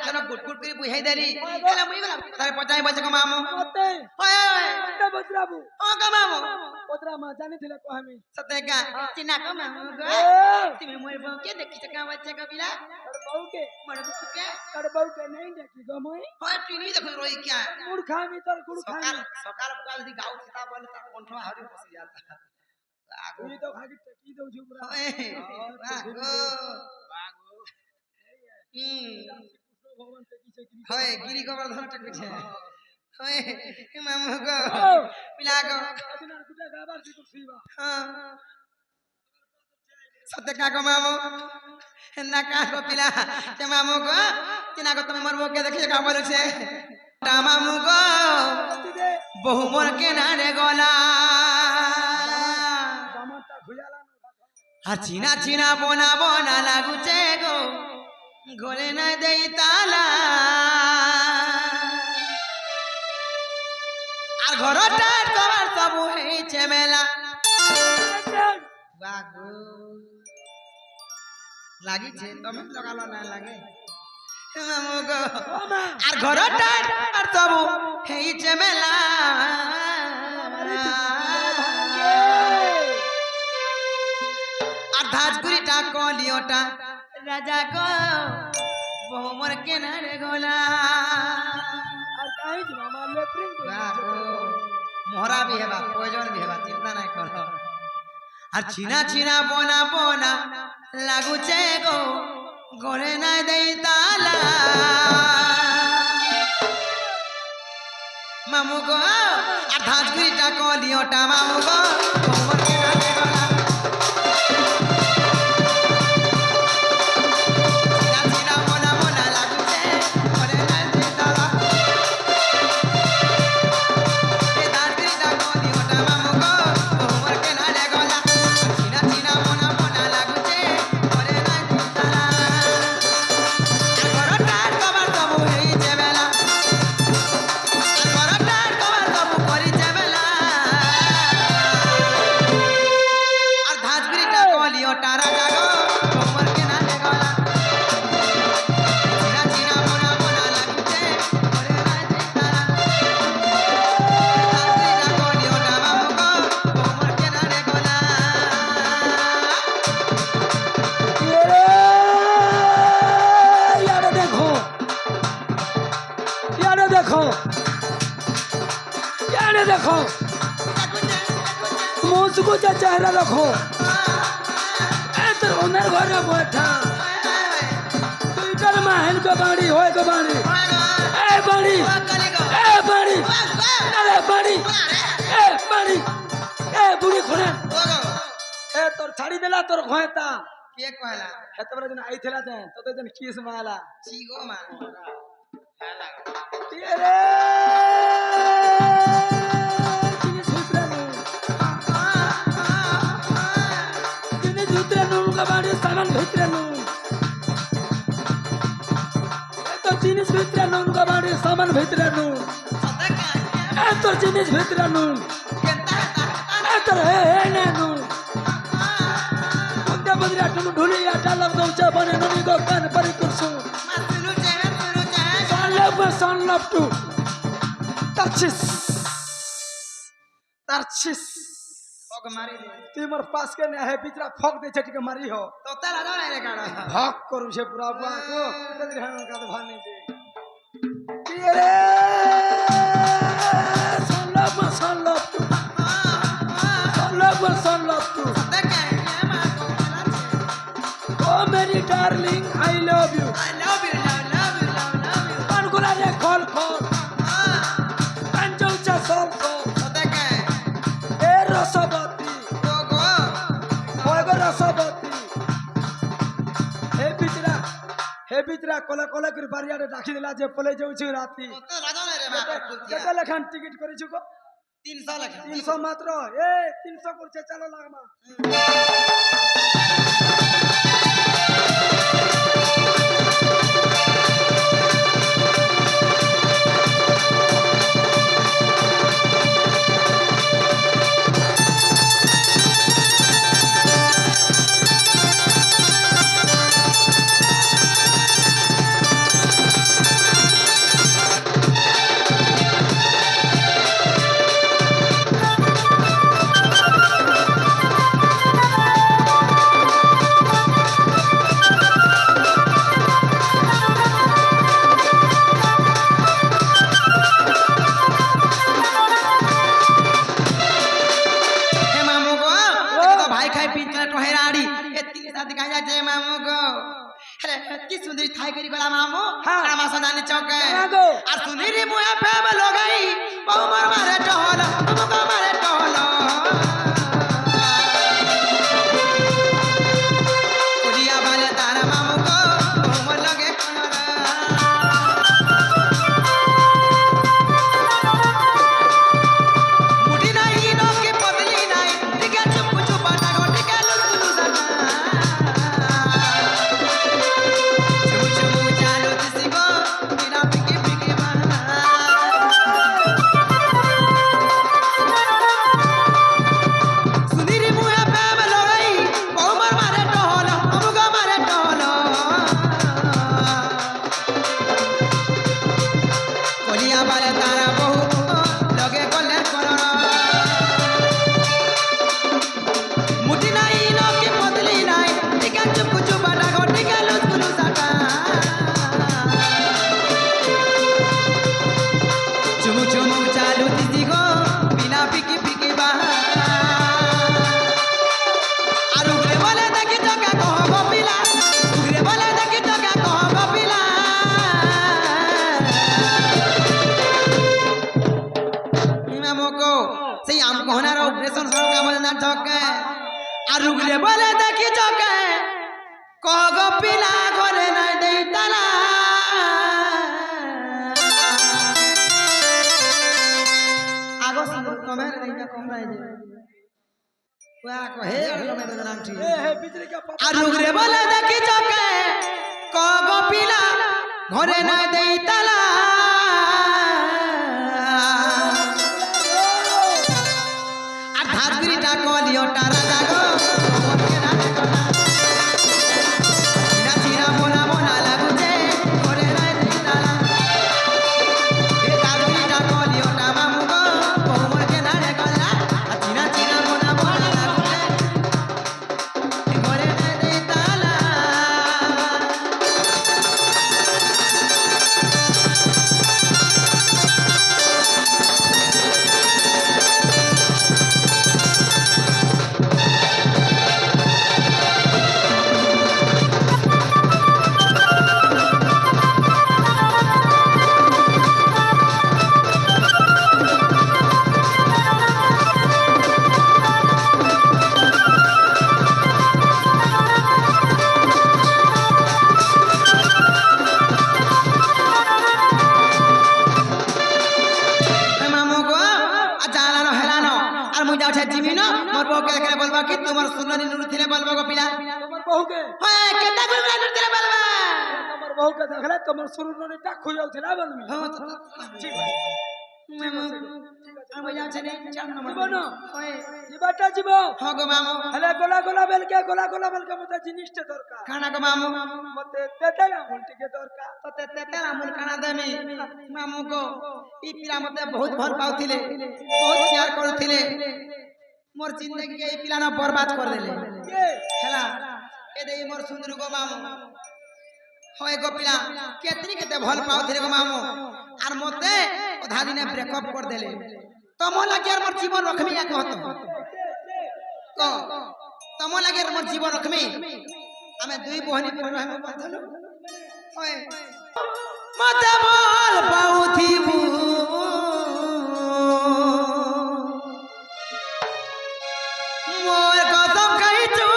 সেন গুট গুট করে বুঝাই দেলি হেলা মুই গলা তারে পচাই বসে গো মামু মতে ওই ওই মতে বজরাবু ও গো মামু বজরামা জানিছিলে কহামি সতেকা চিনা গো মামু গো তুমি মোর বউকে দেখিছ কা বাচ্চা কবিলা তোর বউকে মোর বউকে তোর বউকে নাই দেখি গো মই হয় তুই নি দেখো রই কিয়া গুড় খামি তোর গুড় সকাল খামি সকাল সকাল দি গাও থিতা বলে তার কণ্ঠ হারি বসি যাতা আগো তুই তো খাগি কি দউছু পুরা আগো ভগবান তে কিছে কি হয় গিরি গোবর্ধন টেকুছে হয় মামু গো পিলা গো দিনার গুটা গাবার কি করছিবা সতেকা গো মামু না কা গো পিলা তে মামু গো চিনা গো তুমি মোর বউকে দেখিছ কা বলছে তা মামু গো বহু মোর কেনা রে গলা জামাটা ঘুয়ালা আর চিনা চিনা বোনা বোনা লাগুছে গো ঘরে না দেই তালা আর ঘরটা কবার সব হয়েছে মেলা বাগো লাগিছে তুমি লাগালো না লাগে মামু গো আর ঘরটা আর সব হয়েছে মেলা আর ধাজগুড়িটা কলিওটা রাজা গো বহু মোর কেনারে গোলা আর কাই জি মামা লেট্রিন মোহরা भी हेबा प्रयोजन भी हेबा चिंता नहीं करो আর চিনা চিনা বোনা বোনা লাগুছে গো ঘরে না দেই তালা মামু গো আর ধাজগুড়িটা কলিওটা মামু গো বহু মোর কেনারে গোলা देखो मुझको चेहरा रखो तो उनर घर में बैठा ट्विटर महल को बाड़ी होए को बाड़ी ए बाड़ी ए बाड़ी अरे बाड़ी ए बाड़ी ए बुढ़ी खोने ए तोर छाड़ी देला तोर खोएता के कहला हेतबरे जन आइथला जन तते जन किस माला सीगो मा हाला तेरे सामान भितरे नु तो जिनिस भितरे नु उनका बाड़ी सामान भितरे नु ए तो जिनिस भितरे नु ए तो हे ने नु उनका बदला टनु ढोली आटा लग दो चा बने ननी को कान परी कुरसु सन लव टू तरचिस फक मारी दे तुई मोर पास के ने है बिचरा फक दे छटी के मारी हो तो तेला रो रे गाड़ा फक करू छे पूरा बुआ को तेरे हां का तो भाने दे तेरे सन लव टू देखे ये मा को बोला छे ओ मेरी darling I love you love you कौन गुला रे कॉल पंजौ चा sol तो देखे ए रसवती ओगो रसवती हे बिचरा कोला कोला कर बारिया रे राखी देला जे पले जाउ छी राती तो राजा रे मा केते लखन टिकट करि छु को 300 लख 300 मात्र ए 300 करछे चलो लागमा কি সুন্দরী থাই করি গলা মামু হ্যাঁ। আর আমার সদানি চকে গো আর সুন্দরী মুয়া ফেব লগাই বৌমার মারে টহল তোমাকে মারে টহল কুলিয়া বালে তার মামু গো বৌমার লগে কনরা মুটি নাই নকে পতলি নাই টিকা চুপ চুপ টাগো টিকা লুলুলু জানা চুমু চুমু চালু দিসিগো বিনা পিকে পিকে মা সুনিরি মুয়া প্রেম লড়াই বৌমার মারে টহল অমুগা মারে টহল কলিয়া বালে তারা বহু লগে গলে করর মুটি নাই নকে পতলি নাই টিকা চুপ চুপ টাগো টিকা লুলুলু জানা চুমু চুমু চালু দিদি গো বিনা পিকি পিকি বা আর উগরে বলে দেখি তোকে কহ গপিলা উগরে বলে দেখি তোকে কহ গপিলা ইমামকো সেই আম কোহনার অপারেশন সরকার বলে না ঠকে আর উগরে বলে দেখি তোকে কহ গপিলা ঘরে নাই দেই তালা আগো সুন্দর কমের দেইটা কমরাই দে ওয়া কহে আর লমে দে নাম ঠিক ए हे बिजली का पापा আর উগরে বলে দেখি চকে ক গপিলা ঘরে না দেই তালা আর ধাত্রিটা কলিও টারা জাগো মনকে না দেখো না চিরা মোনা মোনা লাগুছে ঘরে না দেই তালা এ ধাত্রিটা কলিও টা মামু গো মনকে না দেখো না চিরা চিরা মোনা মোনা লাগুছে ঘরে না দেই তালা মামু গো আর জানানো হেলানো আর মুই যাওছে জিমিনো মোর বউকে দেখলে বলবা কি তোমার সুন্দরী নুরু থিলে বলবা গো পিলা তোমার বউ के হয় কেটা কইরা নুরু থিলে বলবা তোমার বউ के देखले তোমার শুরু ননি টা খুঁজাও ছিলা বলবি হ্যাঁ তো ঠিক আছে মামু আর মুই যাওছে নেই চার নম্বর জীবন হয় জীবটা জীব হ্যাঁ গো মামু হেলে গোলা বেলকে মতে জিনিসটা দরকার খানা গো মামু মতে তেতেলা ঘন্টিকে দরকার তো তেতেলা আমুল খানা দেমি মামু গো ই পিলা মতে বহুত ভাল পাউଥିଲେ বহুত প্यार କରୁଥିଲେ মোর জিন্দগি কে ই পিলা না বরবাদ করে দেলে কে হেলা এ দেই মোর সুন্দর গো মামু হয় গো পিলা কেতনি কেতে ভাল পাউଥିଲେ গো মামু আর মতে অধা দিনে ব্রেকআপ করে দেলে তম লাগি আর মোর জীবন রখমি এক হতো ক তম লাগি আর মোর জীবন রখমি আমি দুই বহনি পরে রহমে বাঁধলো হয় মতে ভাল পাউথিবু মোর কসম খাইছু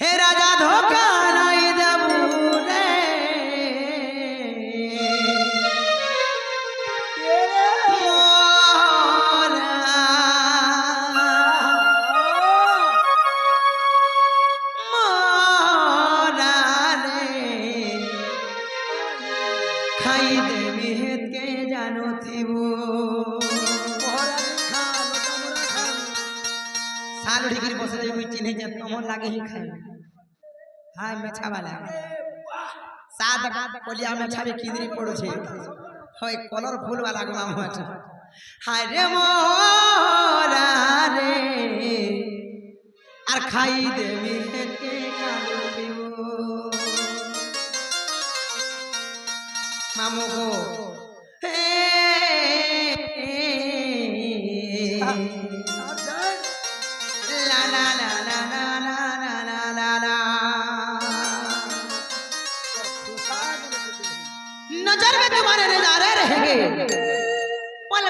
হে রাজা ধোকা নাই দেবু রে মোরা রে খাই দেবে কে জানো থিবু साल डिग्री बसे जाई कोई चिन्ह जे तमन लागे ही खाए हाय मेछा वाला सात कोलिया मेछा भी किदरी पड़ो छे होय कलरफुल वाला गो मामू अच्छा हाय रे मोरा रे আর খাই দেবি হেতে কালো দিব মামু গো হে la la la la la la la la la la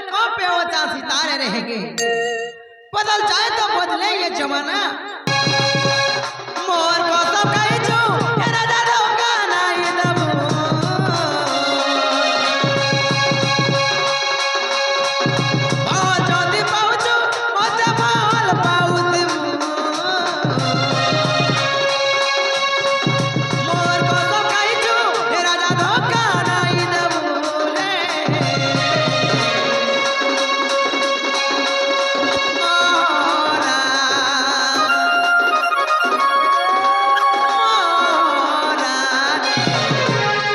आंखों पे वो चांद सितारे रहेंगे बदल जाए तो बदले ये जमाना मोर को सब कही जो ये राजा धोखा नहीं दबू पाँचों दी पाँचों मजा पाल पाऊ दिमू मोर को सब कही जो ये राजा धोखा नहीं दबू ले मोरा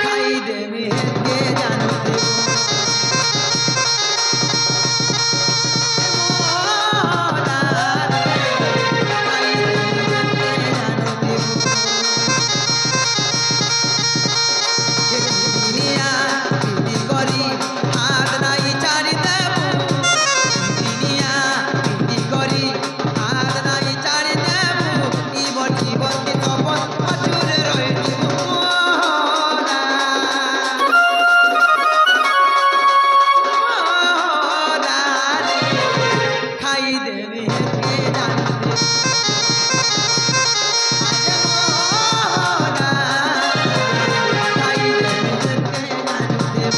खाई दे में के जानू दे खाई देवे के जानू दे खाई देवे के जानू दे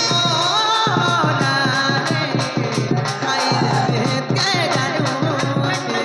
मोरा रे खाई देवे के जानू दे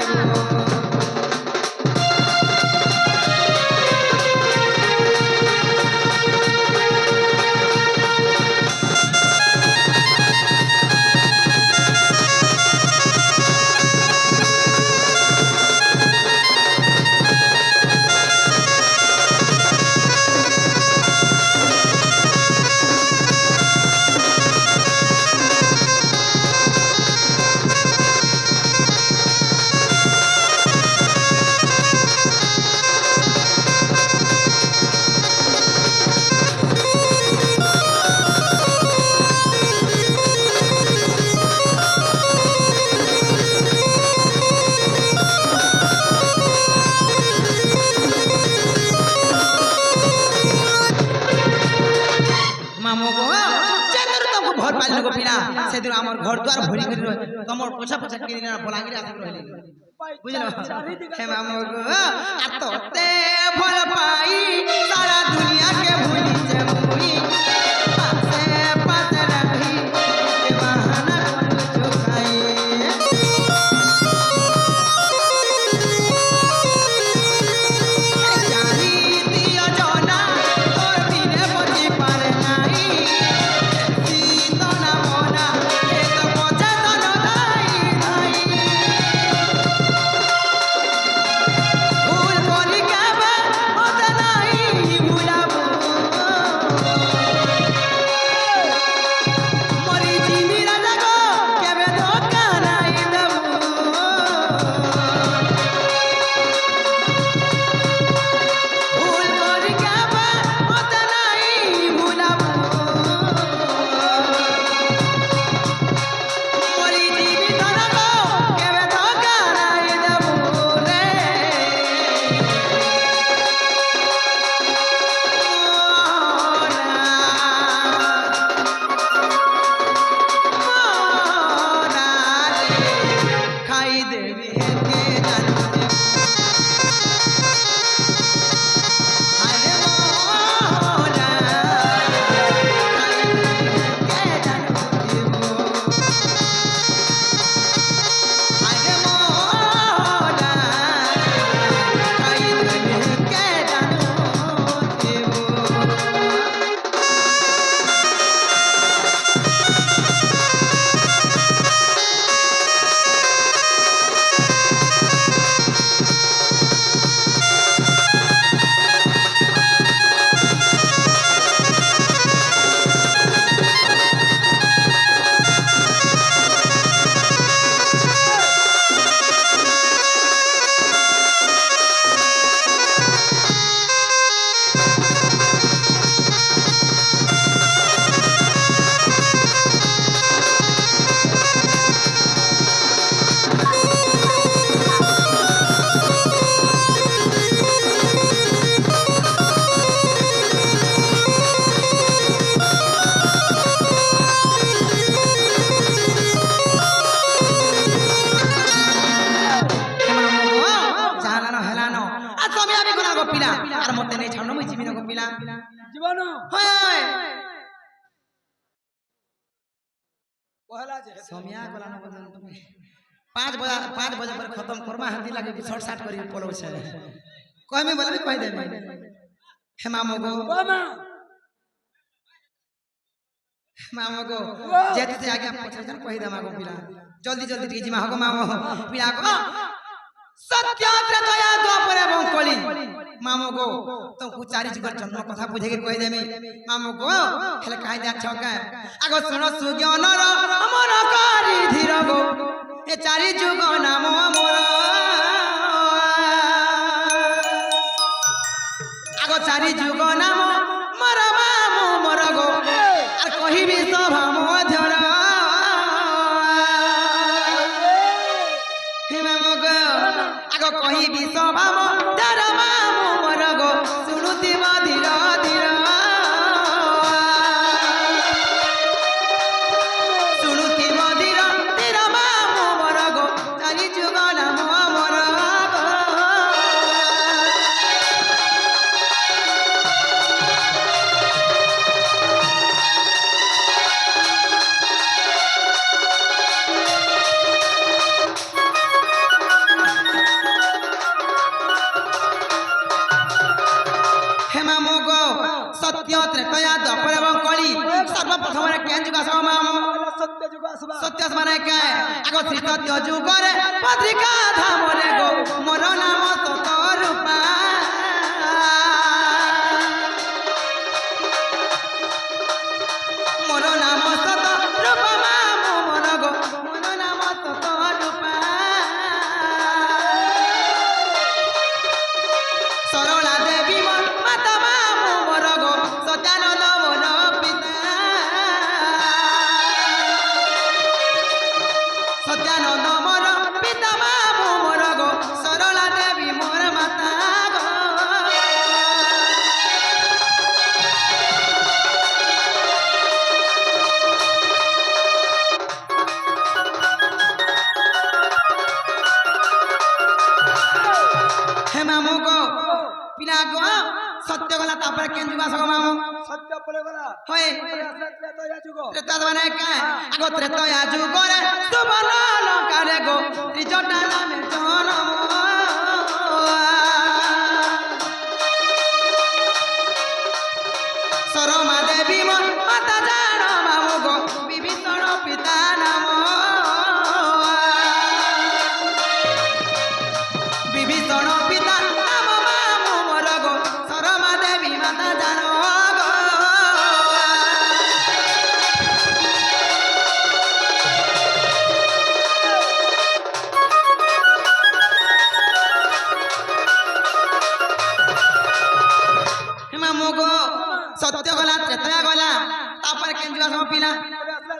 मामो को जेदर तुमको भर पालन को पिना सेदर हमर घर द्वार भरी करी रह तमर पोछा पोछा के दिन बलांगिर आसी रहली बुझलो हे मामो को आ तोते भल पाई सारा दुनिया के भूली जे मुई पासे पासे रही के बहाना कर चुकाई जानी दियो जोना तोर बिने बची पारे नाही सीतो ना मोना ए तो पछा तो न दाई दाई भूल कोनी के बे ओते नाही भूलाबू হয় পহলা যে सोमिया वाला न बदन 5 बजे पर खत्म करमा हंदी लागे कि शॉर्ट शॉर्ट करी पोलो छे कोई में बोलबी कोई देबी हे मामो गो जेते से आगे पछे जन कहि दे मागो पिला जल्दी जल्दी टिके जिमा हको मामो पिला को सत्य त्रतया द्वापर एवं कली मामो गो तो कुचारी जुगर जन्म कथा बुझे के कहि देमी मामो गो हेले काई जा छका आगो सुनो सुज्ञान र हमर कारी धीर गो ए चारि जुग नाम मोर आगो चारि जुग नाम मोर मामो मोर गो आर कहिबी सभा मध्यरा हे मामो गो आगो कहिबी सभा मध्यरा मामो मोर गो सुनुति धीर धीर सुनुति धीर धीर मामो मोर गो चारि जुग नाम मोर गो हेमा मुग सत्य त्रैतया द्वापर एवं कली सर्वप्रथम रे केन जुग आसो माम सत्य जुग आसबा सत्य माने काय आगो श्री सत्य जुग रे पत्रिका धाम रे गो मोर नाम तत रूपा मोर नाम तत रूपा माम मोर गो मोर नाम तत रूपा सरला देवी माता मामो मोर गो सत्यानंद मोर पिता सत्यानंद मोर पिता मामो मोर गो सरला देवी मोर माता गो हे मामो गो पिला गो सत्य गला तापर केन जुगा सगो मामो सत्य पले गला होय त्रैतया जुग त्रेता माने काय आगो त्रेतया जुग रे सुबन लंका रे गो त्रिजटा नामे जनम सरमा देवी माता जान मामो गो विभीषण पिता नाम विभीषण पिता नाम मामो मोर गो सरमा देवी माता जान गो मामो गो सत्य गला त्रेतया गला तापर केन जुगा सब पिला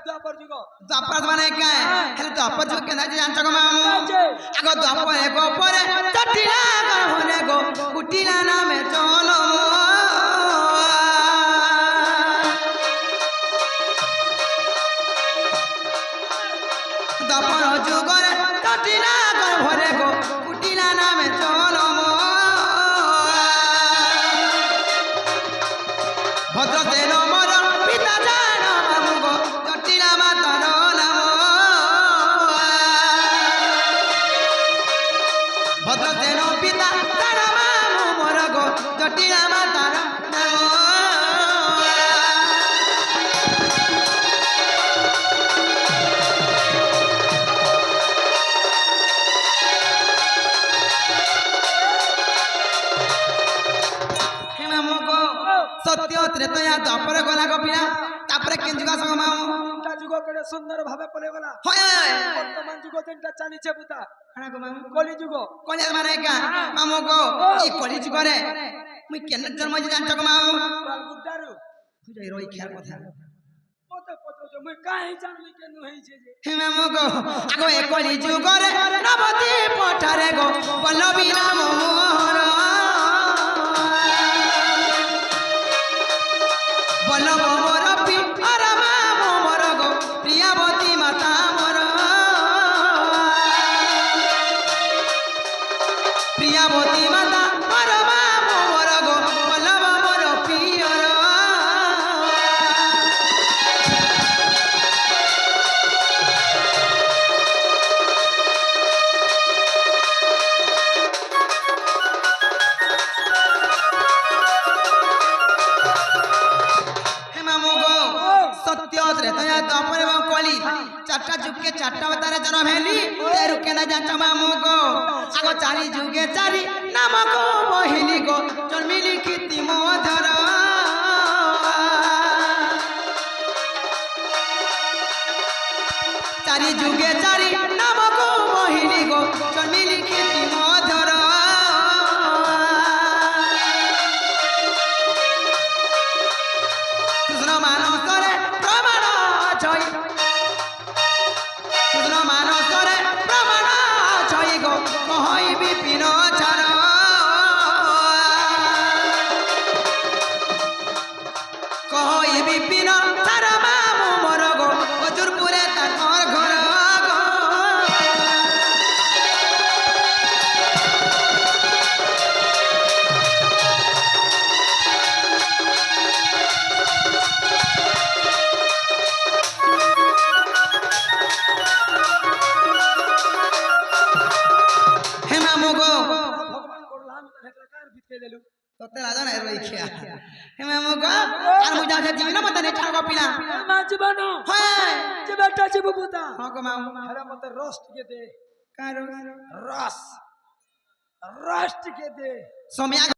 द्वापर जुग द्वापर माने काय हेले द्वापर जुग केना जे जानछ गो मामो आगो द्वापर एको परे चटिला गहने गो कुटिला नामे जनम द्वापर जुग रे चटिला गहने गो कुटिला नामे जनम भद्रसेन मोर पिता जान मामु गो जटिला मातार नाम भद्रसेन पिता जान मामु मोर गो जटिला मातार नाम हे मामु गो सत्य त्रेतया द्वापर गला गो पिला तापर केन जुगा सगो मामु তিনটা যুগ কেড়ে সুন্দর ভাবে পলে গলা होय होय বর্তমান যুগ তিনটা চালিছে বুতা खाना गो मामु কলি যুগ कोने माने का मामु गो ई कली जुग रे मुई केन जन्म जे जानछ गो मामु গুড্ডারু तुझे रोई ख्याल কথা মতে পত্র যে মুই কাই জানলি কেন হইছে যে हे मामु गो आगो ए कली जुग रे नवती पठारे गो पल्लवी नाम मोर बल्लभ मोर पिता मामो मोर गो प्रियावती माता मोर प्रियावती माता मोर मामो मोर गो बल्लभ मोर पियर শালি চারটা যুগকে চারটা অবতারে জন্ম হেলি তেরু কেনা যাচ্ছ মামু গো আগ চারি যুগে চারি নাম গো বহিলি গো জন্মিলি কীর্তি মধর চারি যুগে চারি নাম গো বহিলি গো জন্মিলি কীর্তি মধর কৃষ্ণ মানসরে প্রমাণ ছই কৃষ্ণ মানসরে প্রমাণ ছই গো কহই বিপিন চর কহই বিপিন চর মামু মোর গো হজুরপুরে তাকর ঘর গো হে মামু গো ভগবান করলাম হেতলা কার ভিতরে দিলু তোতে রাজা নাই রইখিয়া হে মামু গো আর মুজা যে জীবন মতে নে ছাড় পিলা মা জীবন হয় যে বেটা জীব বুতা হ্যাঁ গো মামু হেরা মতে রস টিকে দে কারো রস রস টিকে দে সময়া